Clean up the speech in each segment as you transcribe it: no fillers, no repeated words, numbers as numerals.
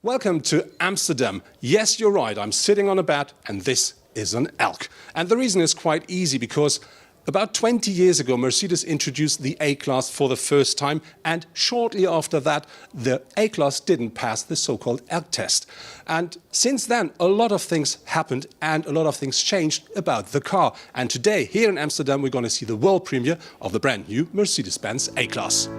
Welcome to Amsterdam. Yes, you're right, I'm sitting on a bed and this is an elk. And the reason is quite easy because about 20 years ago Mercedes introduced the A-Class for the first time, and shortly after that the A-Class didn't pass the so-called elk test. And since then a lot of things happened and a lot of things changed about the car. And today here in Amsterdam we're going to see the world premiere of the brand new Mercedes-Benz A-Class.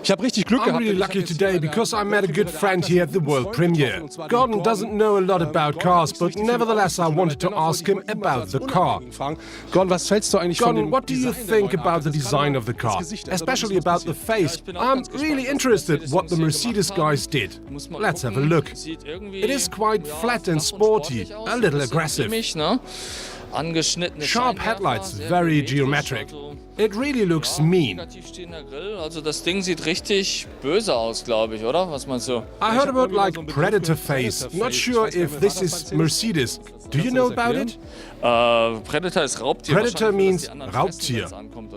I'm really lucky today because I met a good friend here at the world premiere. Gordon doesn't know a lot about cars, but nevertheless I wanted to ask him about the car. Gordon, what do you think about the design of the car, especially about the face? I'm really interested what the Mercedes guys did. Let's have a look. It is quite flat and sporty, a little aggressive. Sharp headlights, very geometric. It really looks mean. I heard about like Predator face. Not sure if this is Mercedes. Do you know about it? Predator means Raubtier.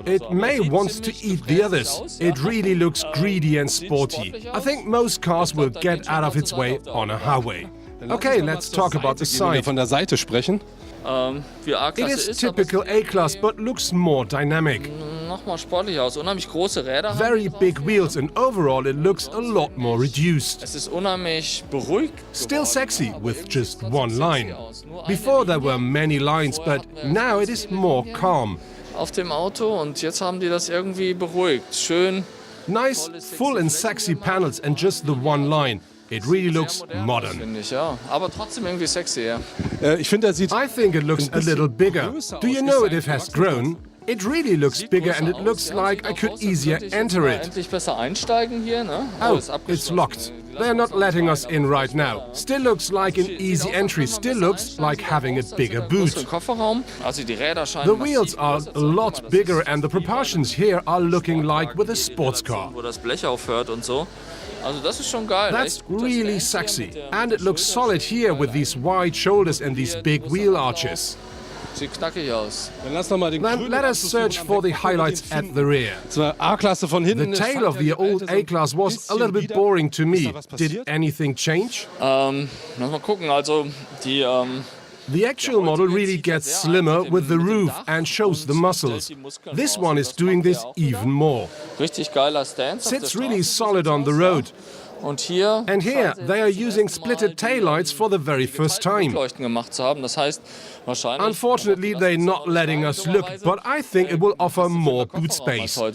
It may want to eat the others. It really looks greedy and sporty. I think most cars will get out of its way on a highway. Okay, let's talk about the side. It is typical A-Class, but looks more dynamic. Very big wheels, and overall it looks a lot more reduced. Still sexy with just one line. Before there were many lines, but now it is more calm. Nice, full and sexy panels and just the one line. It really looks modern. I think it looks a little bigger. Do you know it has grown? It really looks bigger and it looks like I could easier enter it. Oh, it's locked. They're not letting us in right now. Still looks like an easy entry, still looks like having a bigger boot. The wheels are a lot bigger and the proportions here are looking like with a sports car. That's really sexy. And it looks solid here with these wide shoulders and these big wheel arches. Then let us search for the highlights at the rear. The tail of the old A-Class was a little bit boring to me. Did anything change? The actual model really gets slimmer with the roof and shows the muscles. This one is doing this even more. Sits really solid on the road. And here they are using splitted taillights for the very first time. Unfortunately, they're not letting us look, but I think it will offer more boot space. But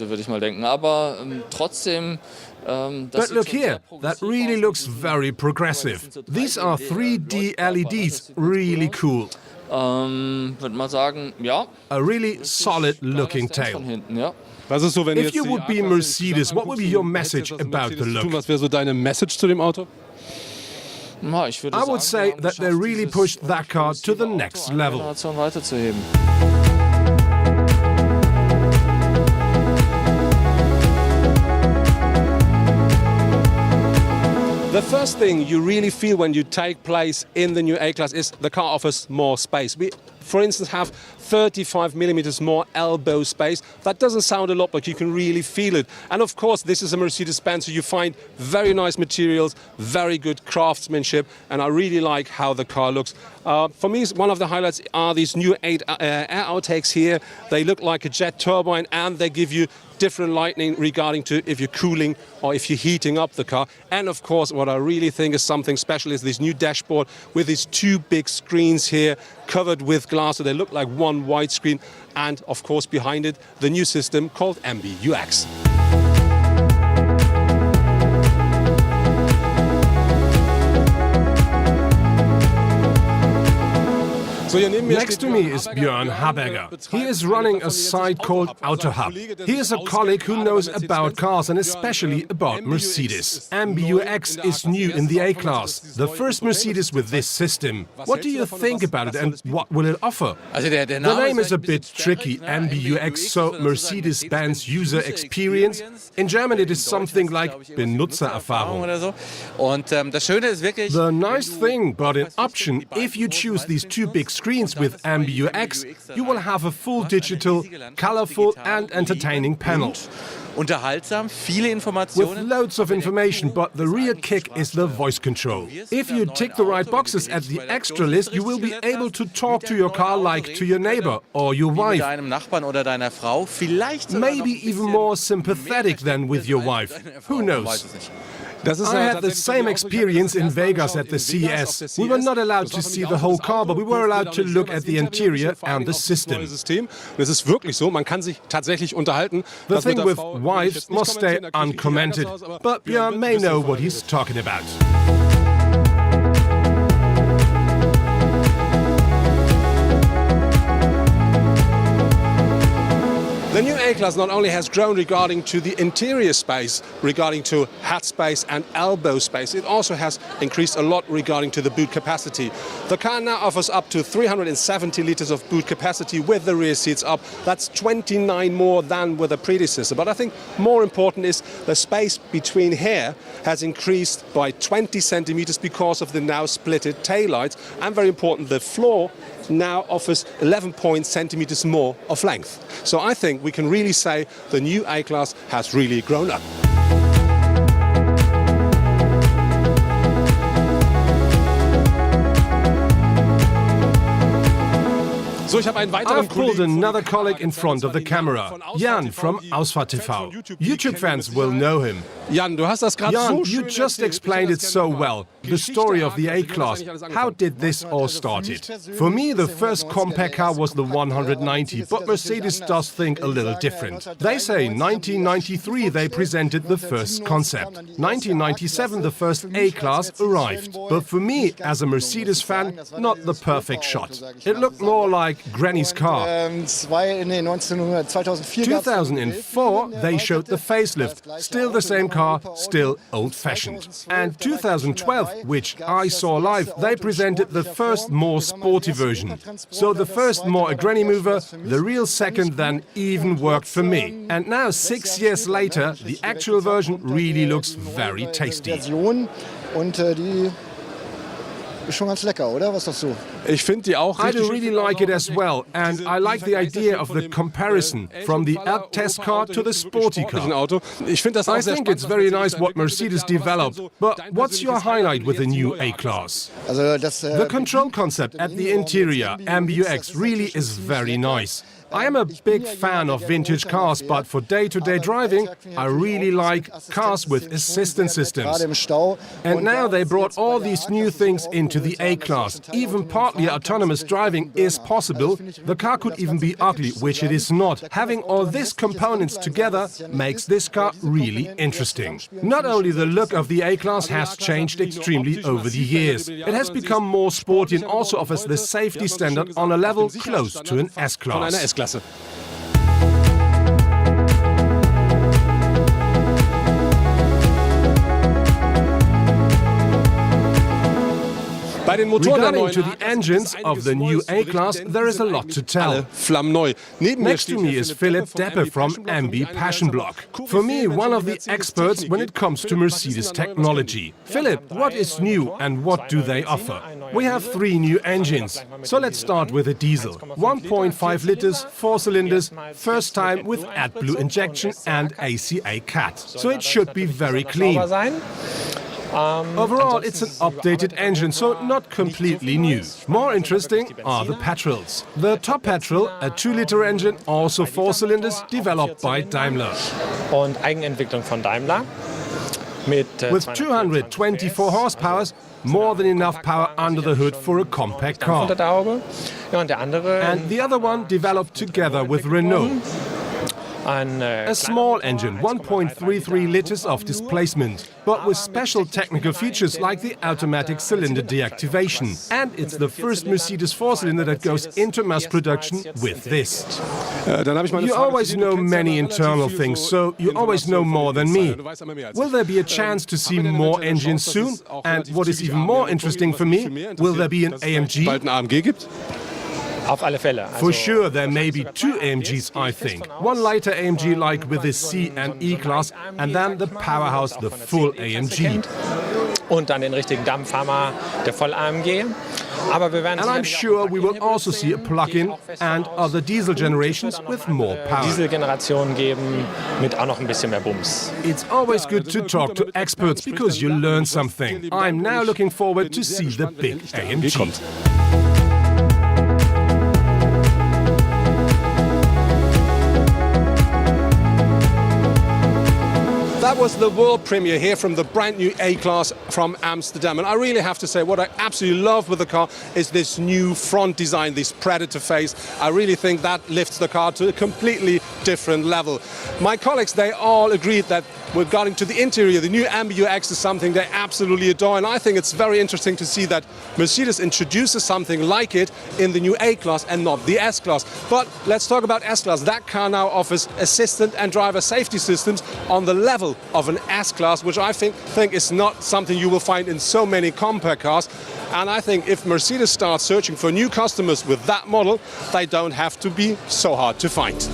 look here, that really looks very progressive. These are 3D LEDs, really cool. A really solid looking tail. If you would be Mercedes, what would be your message about the look? I would say that they really pushed that car to the next level. The first thing you really feel when you take place in the new A-Class is the car offers more space. We, for instance, have 35mm more elbow space. That doesn't sound a lot, but you can really feel it. And of course, this is a Mercedes-Benz, so you find very nice materials, very good craftsmanship, and I really like how the car looks. For me, one of the highlights are these new air outtakes here. They look like a jet turbine, and they give you different lighting regarding to if you're cooling or if you're heating up the car. And of course, what I really think is something special is this new dashboard with these two big screens here covered with glass, so they look like one wide screen. And of course, behind it, the new system called MBUX. Next to me is Björn Haberger. He is running a site called AutoHub. He is a colleague who knows about cars and especially about Mercedes. MBUX is new in the A-Class, the first Mercedes with this system. What do you think about it and what will it offer? The name is a bit tricky, MBUX, so Mercedes-Benz User Experience. In German it is something like Benutzererfahrung. The nice thing about an option, if you choose these two big screens with MBUX, you will have a full digital, colorful and entertaining panel. Unterhaltsam, viele Informationen. With loads of information, but the real kick is the voice control. If you tick the right boxes at the extra list, you will be able to talk to your car like to your neighbor or your wife. Deinem Nachbarn oder deiner Frau, vielleicht Maybe even more sympathetic than with your wife. Who knows? I had the same experience in Vegas at the CES. We were not allowed to see the whole car, but we were allowed to look at the interior and the system. Es ist wirklich so, man kann sich tatsächlich unterhalten. The thing with wives must stay uncommented, but Björn may know what he's talking about. The new A-Class not only has grown regarding to the interior space, regarding to hat space and elbow space, it also has increased a lot regarding to the boot capacity. The car now offers up to 370 liters of boot capacity with the rear seats up. That's 29 more than with the predecessor. But I think more important is the space between here has increased by 20 centimeters because of the now splitted taillights. And very important, the floor now offers 11 centimeters more of length. So I think we can really say the new A-Class has really grown up. I've pulled another colleague in front of the camera, Jan from Ausfahrt TV. YouTube fans will know him. Jan, you just explained it so well. The story of the A-Class. How did this all started? For me, the first compact car was the 190, but Mercedes does think a little different. They say 1993 they presented the first concept. 1997 the first A-Class arrived. But for me, as a Mercedes fan, not the perfect shot. It looked more like Granny's car. 2004 they showed the facelift. Still the same car, still old-fashioned. And 2012, which I saw live, they presented the first more sporty version. So the first more a granny mover, the real second then even worked for me. And now 6 years later, the actual version really looks very tasty. Schon ganz lecker, oder? Was sagst du? Ich finde die auch I do really like it as well, and I like the idea of the comparison from the Elk test car to the sporty car. I think it's very nice what Mercedes developed, but what's your highlight with the new A-Class? The control concept at the interior, MBUX, really is very nice. I am a big fan of vintage cars, but for day-to-day driving, I really like cars with assistance systems. And now they brought all these new things into the A-Class. Even partly autonomous driving is possible. The car could even be ugly, which it is not. Having all these components together makes this car really interesting. Not only the look of the A-Class has changed extremely over the years. It has become more sporty and also offers the safety standard on a level close to an S-Class. Klasse. Regarding to the engines of the new A-Class, there is a lot to tell. Next to me is Philipp Deppe from MB Passion Block. For me, one of the experts when it comes to Mercedes technology. Philipp, what is new and what do they offer? We have 3 new engines. So let's start with a diesel. 1.5 liters, 4 cylinders, first time with AdBlue injection and ACA cat. So it should be very clean. Overall, it's an updated engine, so not completely new. More interesting are the petrols. The top petrol, a 2-liter engine, also 4 cylinders, developed by Daimler. Und Eigenentwicklung von Daimler. With 224 horsepower, more than enough power under the hood for a compact car. And the other one developed together with Renault. A small engine, 1.33 liters of displacement, but with special technical features like the automatic cylinder deactivation. And it's the first Mercedes 4-cylinder that goes into mass production with this. You always know many internal things, so you always know more than me. Will there be a chance to see more engines soon? And what is even more interesting for me, will there be an AMG? For sure, there may be 2 AMGs, I think. One lighter AMG like with the C and E-Class, and then the powerhouse, the full AMG. Und dann den richtigen Dampfhammer, der Voll-AMG. Aber wir werden And I'm sure we will also see a plug-in and other diesel generations with more power. Dieselgenerationen geben mit auch noch ein bisschen mehr Bums. It's always good to talk to experts because you learn something. I'm now looking forward to see the big AMG. That was the world premiere here from the brand new A-Class from Amsterdam. And I really have to say, what I absolutely love with the car is this new front design, this Predator face. I really think that lifts the car to a completely different level. My colleagues, they all agreed that regarding to the interior, the new MBUX is something they absolutely adore. And I think it's very interesting to see that Mercedes introduces something like it in the new A-Class and not the S-Class. But let's talk about S-Class. That car now offers assistant and driver safety systems on the level of an S-Class, which I think is not something you will find in so many compact cars. And I think if Mercedes starts searching for new customers with that model, they don't have to be so hard to find.